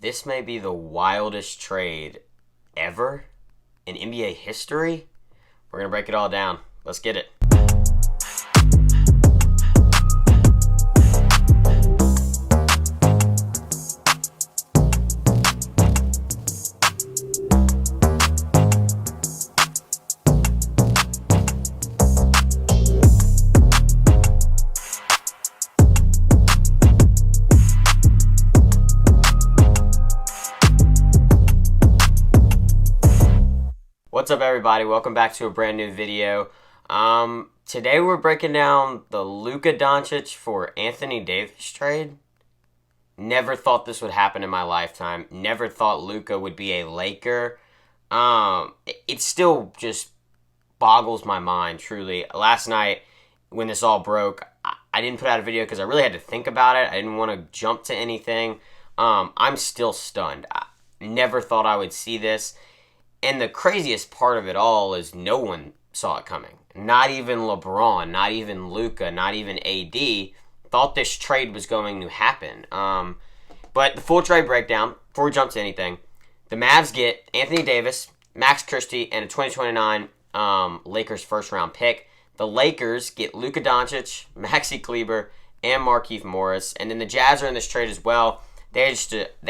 this may be the wildest trade ever in NBA history. We're going to break it all down. Let's get it. What's up, everybody? Welcome back to a brand new video. Today we're breaking down the Luka Doncic for Anthony Davis trade. Never thought this would happen in my lifetime. Never thought Luka would be a Laker. It still just boggles my mind, truly. Last night, when this all broke, I didn't put out a video because I really had to think about it. I didn't want to jump to anything. I'm still stunned. I never thought I would see this. And the craziest part of it all is no one saw it coming. Not even LeBron, not even Luka, not even AD thought this trade was going to happen. But the full trade breakdown, before we jump to anything, the Mavs get Anthony Davis, Max Christie, and a 2029 Lakers first-round pick. The Lakers get Luka Doncic, Maxi Kleber, and Markieff Morris. And then the Jazz are in this trade as well. They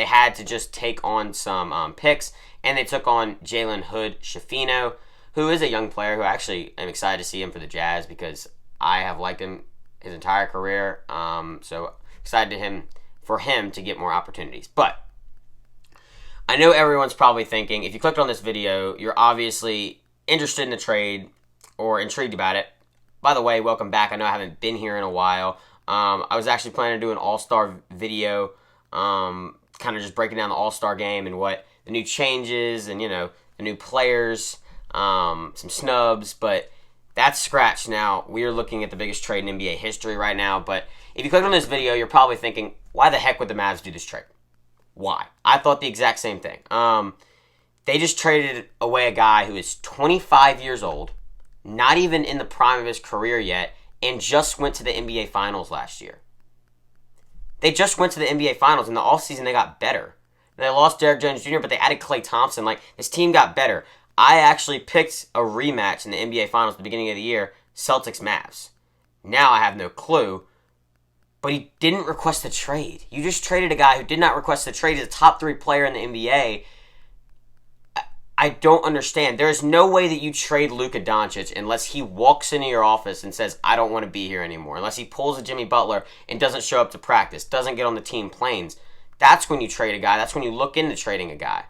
had to just take on some picks. And they took on Jalen Hood-Schifino, who is a young player who actually I'm excited to see him for the Jazz because I have liked him his entire career. So excited for him to get more opportunities. But I know everyone's probably thinking, if you clicked on this video, you're obviously interested in the trade or intrigued about it. By the way, welcome back. I know I haven't been here in a while. I was actually planning to do an all-star video, kind of just breaking down the all-star game and what the new changes and, the new players, some snubs, but that's scratched now. We are looking at the biggest trade in NBA history right now, but if you click on this video, you're probably thinking, why the heck would the Mavs do this trade? Why? I thought the exact same thing. They just traded away a guy who is 25 years old, not even in the prime of his career yet, and just went to the NBA Finals last year. They just went to the NBA Finals. In the offseason, they got better. They lost Derrick Jones Jr., but they added Klay Thompson. This team got better. I actually picked a rematch in the NBA Finals at the beginning of the year, Celtics-Mavs. Now I have no clue. But he didn't request a trade. You just traded a guy who did not request a trade. He's a top 3 player in the NBA. I don't understand. There is no way that you trade Luka Doncic unless he walks into your office and says, I don't want to be here anymore. Unless he pulls a Jimmy Butler and doesn't show up to practice, doesn't get on the team planes. That's when you trade a guy. That's when you look into trading a guy.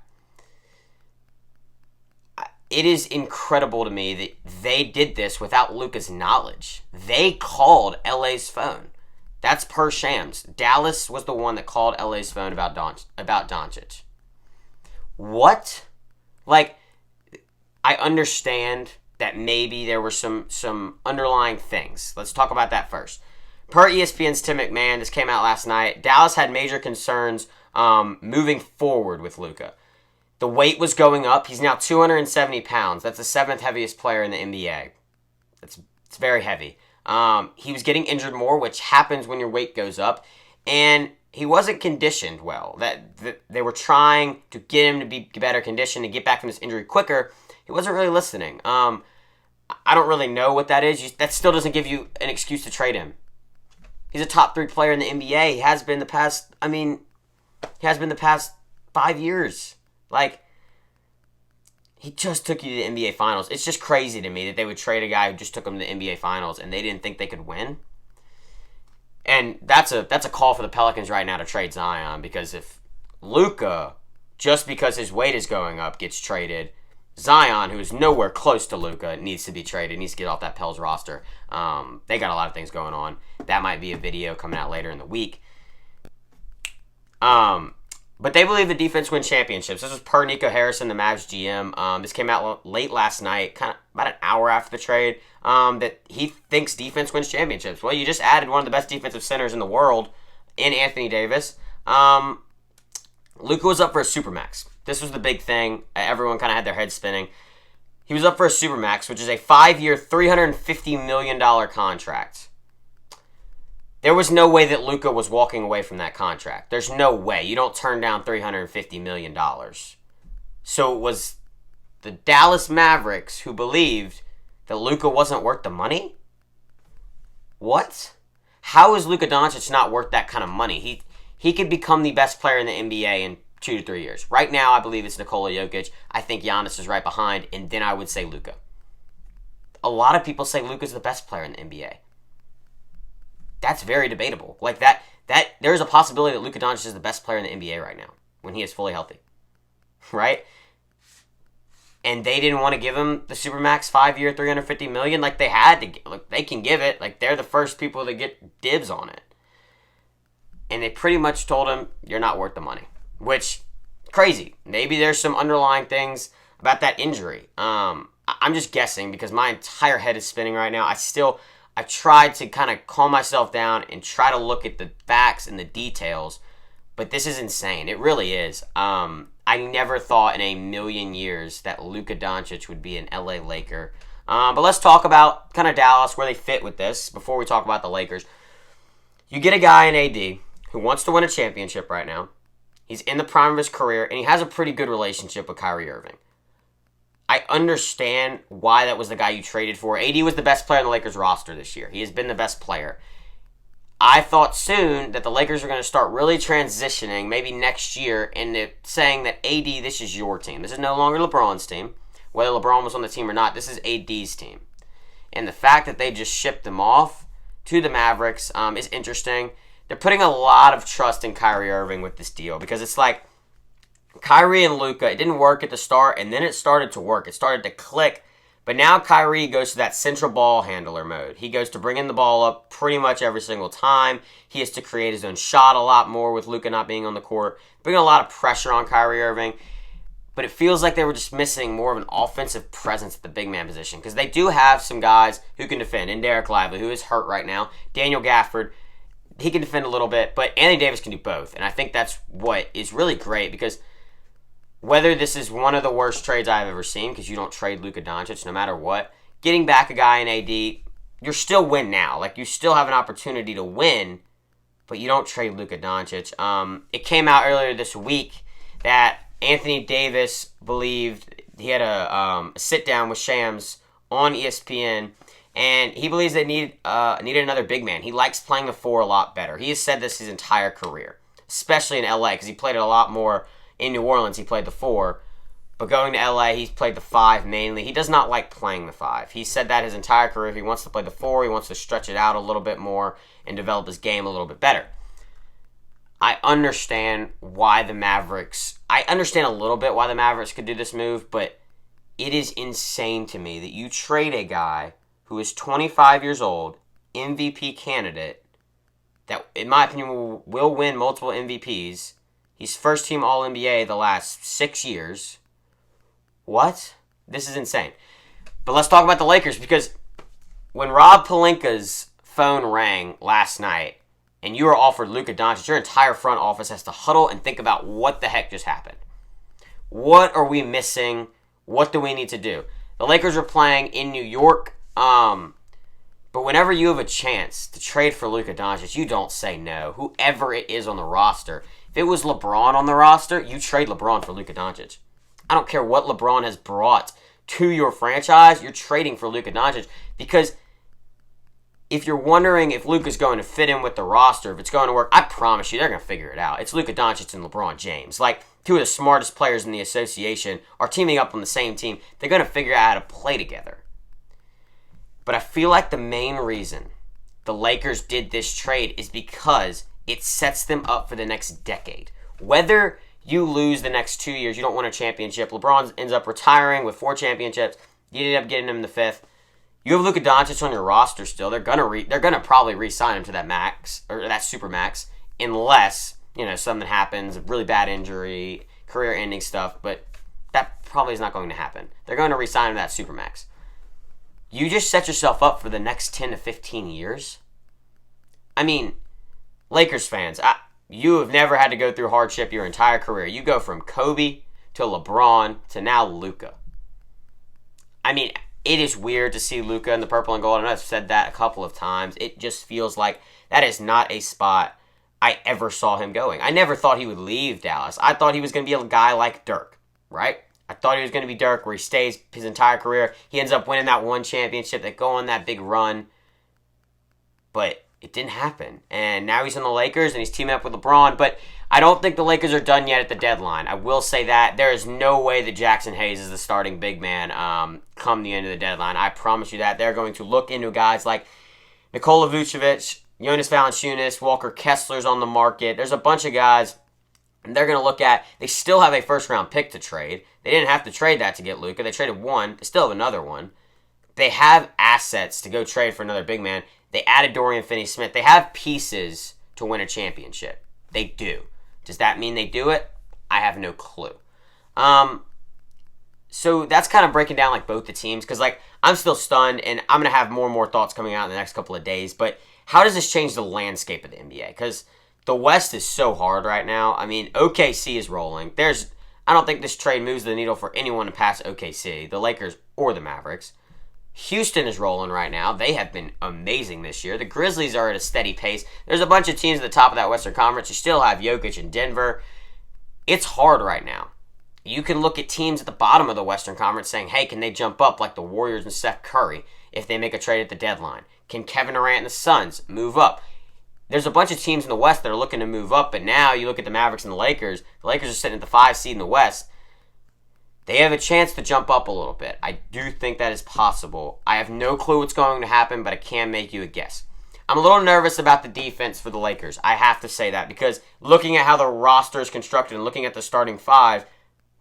It is incredible to me that they did this without Luka's knowledge. They called LA's phone. That's per Shams. Dallas was the one that called LA's phone about Doncic. What? I understand that maybe there were some underlying things. Let's talk about that first. Per ESPN's Tim McMahon, this came out last night, Dallas had major concerns moving forward with Luka. The weight was going up. He's now 270 pounds. That's the 7th heaviest player in the NBA. It's very heavy. He was getting injured more, which happens when your weight goes up. And he wasn't conditioned well. They were trying to get him to be better conditioned and get back from this injury quicker. He wasn't really listening. I don't really know what that is. That still doesn't give you an excuse to trade him. He's a top 3 player in the NBA. He has been the past 5 years. He just took you to the NBA Finals. It's just crazy to me that they would trade a guy who just took him to the NBA Finals and they didn't think they could win. And that's a call for the Pelicans right now to trade Zion, because if Luka, just because his weight is going up, gets traded, Zion, who is nowhere close to Luka, needs to be traded, needs to get off that Pels roster. They got a lot of things going on. That might be a video coming out later in the week. But they believe the defense wins championships. This was per Nico Harrison, the Mavs GM. This came out late last night, kind of about an hour after the trade, that he thinks defense wins championships. Well, you just added one of the best defensive centers in the world in Anthony Davis. Luka was up for a supermax. This was the big thing. Everyone kind of had their heads spinning. He was up for a supermax, which is a 5-year, $350 million contract. There was no way that Luka was walking away from that contract. There's no way. You don't turn down $350 million. So it was the Dallas Mavericks who believed that Luka wasn't worth the money? What? How is Luka Doncic not worth that kind of money? He could become the best player in the NBA in 2 to 3 years. Right now, I believe it's Nikola Jokic. I think Giannis is right behind, and then I would say Luka. A lot of people say Luka's the best player in the NBA. That's very debatable. Like that there's a possibility that Luka Doncic is the best player in the NBA right now when he is fully healthy. Right? And they didn't want to give him the Supermax 5-year, $350 million. Like they had to. Like they can give it. Like they're the first people to get dibs on it. And they pretty much told him, you're not worth the money. Which, crazy. Maybe there's some underlying things about that injury. I'm just guessing because my entire head is spinning right now. I tried to kind of calm myself down and try to look at the facts and the details. But this is insane. It really is. I never thought in a million years that Luka Doncic would be an LA Laker. But let's talk about kind of Dallas, where they fit with this before we talk about the Lakers. You get a guy in AD who wants to win a championship right now. He's in the prime of his career, and he has a pretty good relationship with Kyrie Irving. I understand why that was the guy you traded for. AD was the best player on the Lakers roster this year. He has been the best player. I thought soon that the Lakers are going to start really transitioning, maybe next year, into saying that AD, this is your team. This is no longer LeBron's team. Whether LeBron was on the team or not, this is AD's team. And the fact that they just shipped him off to the Mavericks is interesting. They're putting a lot of trust in Kyrie Irving with this deal because it's like Kyrie and Luka, it didn't work at the start, and then it started to work. It started to click. But now Kyrie goes to that central ball handler mode. He goes to bringing the ball up pretty much every single time. He has to create his own shot a lot more with Luka not being on the court. Bringing a lot of pressure on Kyrie Irving. But it feels like they were just missing more of an offensive presence at the big man position. Because they do have some guys who can defend. And Derek Lively, who is hurt right now. Daniel Gafford, he can defend a little bit. But Anthony Davis can do both. And I think that's what is really great. Because whether this is one of the worst trades I've ever seen, because you don't trade Luka Doncic no matter what, getting back a guy in AD, you're still win now. Like, you still have an opportunity to win, but you don't trade Luka Doncic. It came out earlier this week that Anthony Davis believed he had a sit-down with Shams on ESPN, and he believes they needed another big man. He likes playing the 4 a lot better. He has said this his entire career, especially in LA, because he played it a lot more. In New Orleans, he played the 4, but going to LA, he's played the 5 mainly. He does not like playing the 5. He said that his entire career. He wants to play the 4. He wants to stretch it out a little bit more and develop his game a little bit better. I understand why the Mavericks... I understand a little bit why the Mavericks could do this move, but it is insane to me that you trade a guy who is 25 years old, MVP candidate, that, in my opinion, will win multiple MVPs. He's first-team All-NBA the last 6 years. What? This is insane. But let's talk about the Lakers, because when Rob Pelinka's phone rang last night and you were offered Luka Doncic, your entire front office has to huddle and think about what the heck just happened. What are we missing? What do we need to do? The Lakers are playing in New York, but whenever you have a chance to trade for Luka Doncic, you don't say no, whoever it is on the roster. If it was LeBron on the roster, you trade LeBron for Luka Doncic. I don't care what LeBron has brought to your franchise, you're trading for Luka Doncic. Because if you're wondering if Luka's going to fit in with the roster, if it's going to work, I promise you they're going to figure it out. It's Luka Doncic and LeBron James. Like, 2 of the smartest players in the association are teaming up on the same team. They're going to figure out how to play together. But I feel like the main reason the Lakers did this trade is because it sets them up for the next decade. Whether you lose the next 2 years, you don't win a championship, LeBron ends up retiring with 4 championships, you end up getting him the 5th. You have Luka Doncic on your roster still. They're gonna probably re-sign him to that max or that super max, unless something happens, a really bad injury, career-ending stuff. But that probably is not going to happen. They're going to re-sign him to that super max. You just set yourself up for the next 10 to 15 years. I mean, Lakers fans, you have never had to go through hardship your entire career. You go from Kobe to LeBron to now Luka. I mean, it is weird to see Luka in the purple and gold. And I've said that a couple of times. It just feels like that is not a spot I ever saw him going. I never thought he would leave Dallas. I thought he was going to be a guy like Dirk, right? I thought he was going to be Dirk, where he stays his entire career. He ends up winning that one championship, that go on that big run. But it didn't happen. And now he's in the Lakers, and he's teaming up with LeBron. But I don't think the Lakers are done yet at the deadline. I will say that. There is no way that Jackson Hayes is the starting big man come the end of the deadline. I promise you that. They're going to look into guys like Nikola Vucevic, Jonas Valanciunas, Walker Kessler's on the market. There's a bunch of guys they're going to look at. They still have a first-round pick to trade. They didn't have to trade that to get Luka. They traded one. They still have another one. They have assets to go trade for another big man. They added Dorian Finney-Smith. They have pieces to win a championship. They do. Does that mean they do it? I have no clue. So that's kind of breaking down like both the teams, because like I'm still stunned, and I'm going to have more and more thoughts coming out in the next couple of days. But how does this change the landscape of the NBA? Because the West is so hard right now. I mean, OKC is rolling. I don't think this trade moves the needle for anyone to pass OKC, the Lakers or the Mavericks. Houston is rolling right now. They have been amazing this year. The Grizzlies are at a steady pace. There's a bunch of teams at the top of that Western Conference. You still have Jokic in Denver. It's hard right now. You can look at teams at the bottom of the Western Conference saying, hey, can they jump up like the Warriors and Steph Curry if they make a trade at the deadline? Can Kevin Durant and the Suns move up? There's a bunch of teams in the West that are looking to move up, but now you look at the Mavericks and the Lakers. The Lakers are sitting at the 5 seed in the West. They have a chance to jump up a little bit. I do think that is possible. I have no clue what's going to happen, but I can make you a guess. I'm a little nervous about the defense for the Lakers. I have to say that, because looking at how the roster is constructed and looking at the starting five,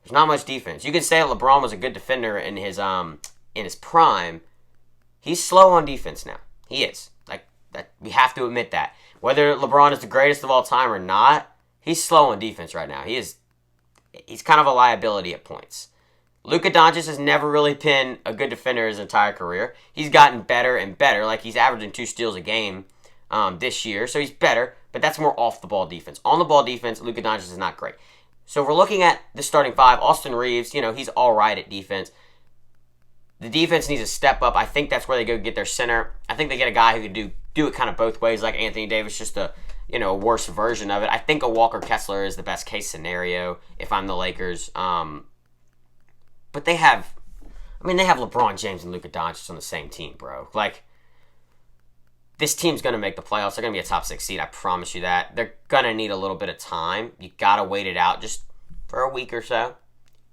there's not much defense. You can say that LeBron was a good defender in his prime. He's slow on defense now. He is. Like that, we have to admit that. Whether LeBron is the greatest of all time or not, he's slow on defense right now. He's kind of a liability at points. Luka Doncic has never really been a good defender his entire career. He's gotten better and better. Like, he's averaging 2 steals a game this year, so he's better, but that's more off-the-ball defense. On-the-ball defense, Luka Doncic is not great. So if we're looking at the starting five, Austin Reeves, he's all right at defense. The defense needs to step up. I think that's where they go get their center. I think they get a guy who can do it kind of both ways, like Anthony Davis, just a worse version of it. I think a Walker Kessler is the best case scenario if I'm the Lakers. But they have LeBron James and Luka Doncic on the same team, bro. Like, this team's going to make the playoffs. They're going to be a top 6 seed. I promise you that. They're going to need a little bit of time. You got to wait it out just for a week or so.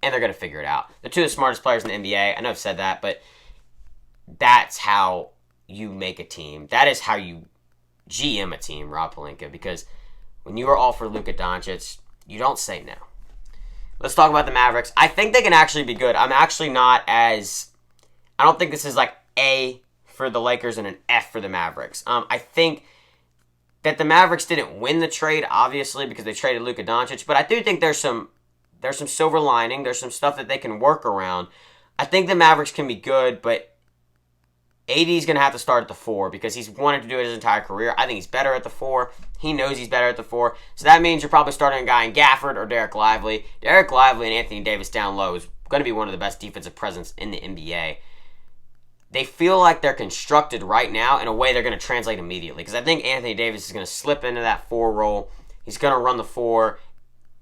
And they're going to figure it out. They're 2 of the smartest players in the NBA. I know I've said that, but that's how you make a team. That is how you GM a team, Rob Pelinka. Because when you are all for Luka Doncic, you don't say no. Let's talk about the Mavericks. I think they can actually be good. I'm actually not as... I don't think this is like A for the Lakers and an F for the Mavericks. I think that the Mavericks didn't win the trade, obviously, because they traded Luka Doncic. But I do think there's some silver lining. There's some stuff that they can work around. I think the Mavericks can be good, but AD's going to have to start at the 4 because he's wanted to do it his entire career. I think he's better at the 4. He knows he's better at the 4. So that means you're probably starting a guy in Gafford or Derek Lively. Derek Lively and Anthony Davis down low is going to be one of the best defensive presence in the NBA. They feel like they're constructed right now in a way they're going to translate immediately, because I think Anthony Davis is going to slip into that 4 role. He's going to run the 4,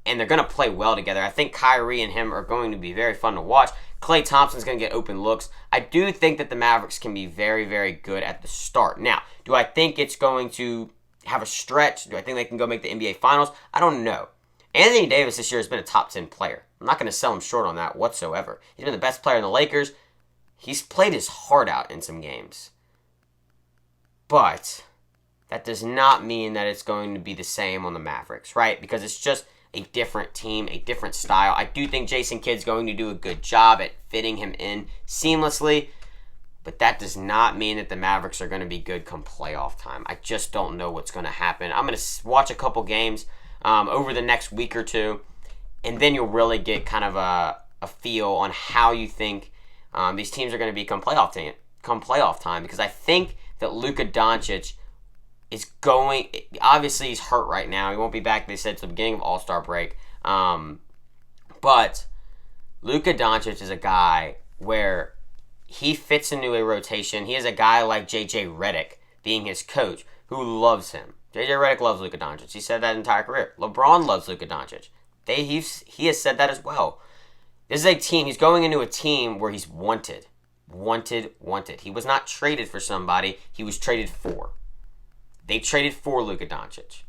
and they're going to play well together. I think Kyrie and him are going to be very fun to watch. Klay Thompson's going to get open looks. I do think that the Mavericks can be very, very good at the start. Now, do I think it's going to have a stretch? Do I think they can go make the NBA Finals? I don't know. Anthony Davis this year has been a top 10 player. I'm not going to sell him short on that whatsoever. He's been the best player in the Lakers. He's played his heart out in some games. But that does not mean that it's going to be the same on the Mavericks, right? Because it's just a different team, a different style. I do think Jason Kidd's going to do a good job at fitting him in seamlessly, but that does not mean that the Mavericks are going to be good come playoff time. I just don't know what's going to happen. I'm going to watch a couple games over the next week or two, and then you'll really get kind of a feel on how you think these teams are going to be come playoff time, because I think that Luka Doncic is going... Obviously, he's hurt right now. He won't be back, they said, to the beginning of All-Star break. But Luka Doncic is a guy where he fits into a rotation. He has a guy like J.J. Redick being his coach who loves him. J.J. Redick loves Luka Doncic. He said that entire career. LeBron loves Luka Doncic. He has said that as well. This is a team. He's going into a team where he's wanted. Wanted. He was not traded for somebody. He was traded for. They traded for Luka Doncic.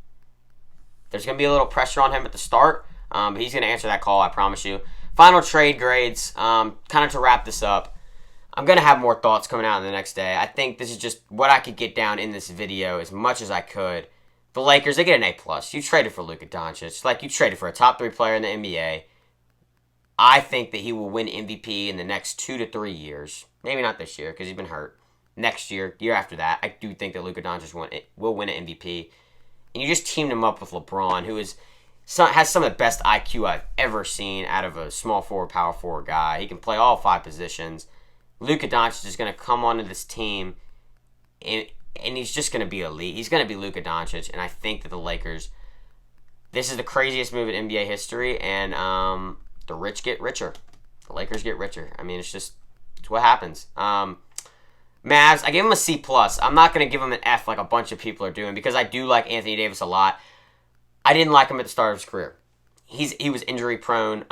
There's going to be a little pressure on him at the start, but he's going to answer that call, I promise you. Final trade grades, kind of to wrap this up. I'm going to have more thoughts coming out in the next day. I think this is just what I could get down in this video as much as I could. The Lakers, they get an A+. You traded for Luka Doncic. Like you traded for a top 3 player in the NBA. I think that he will win MVP in the next 2 to 3 years. Maybe not this year because he's been hurt. Next year, year after that, I do think that Luka Doncic will win an MVP. And you just teamed him up with LeBron, who has some of the best IQ I've ever seen out of a small forward, power forward guy. He can play all 5 positions. Luka Doncic is going to come onto this team, and he's just going to be elite. He's going to be Luka Doncic, and I think that the Lakers, this is the craziest move in NBA history, and the rich get richer. The Lakers get richer. I mean, it's what happens. Mavs, I gave him a C+. I'm not going to give him an F like a bunch of people are doing because I do like Anthony Davis a lot. I didn't like him at the start of his career. He was injury prone,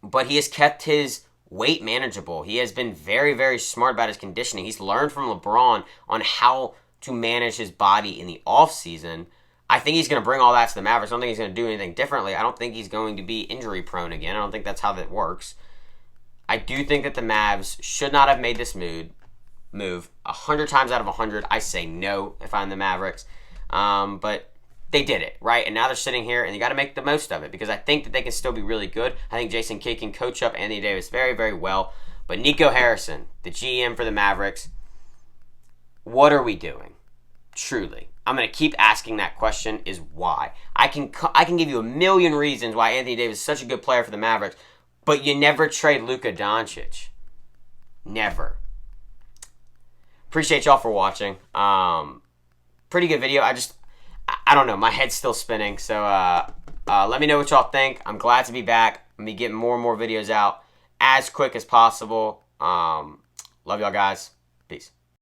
but he has kept his weight manageable. He has been very, very smart about his conditioning. He's learned from LeBron on how to manage his body in the offseason. I think he's going to bring all that to the Mavericks. I don't think he's going to do anything differently. I don't think he's going to be injury prone again. I don't think that's how that works. I do think that the Mavs should not have made this move. 100 times out of 100, I say no if I'm the Mavericks. But they did it, right? And now they're sitting here, and you got to make the most of it because I think that they can still be really good. I think Jason Kidd can coach up Anthony Davis very, very well. But Nico Harrison, the GM for the Mavericks, what are we doing? Truly. I'm going to keep asking that question is why. I can give you a million reasons why Anthony Davis is such a good player for the Mavericks, but you never trade Luka Doncic. Never. Appreciate y'all for watching. Pretty good video. I don't know. My head's still spinning. So let me know what y'all think. I'm glad to be back. I'm going to be getting more and more videos out as quick as possible. Love y'all guys. Peace.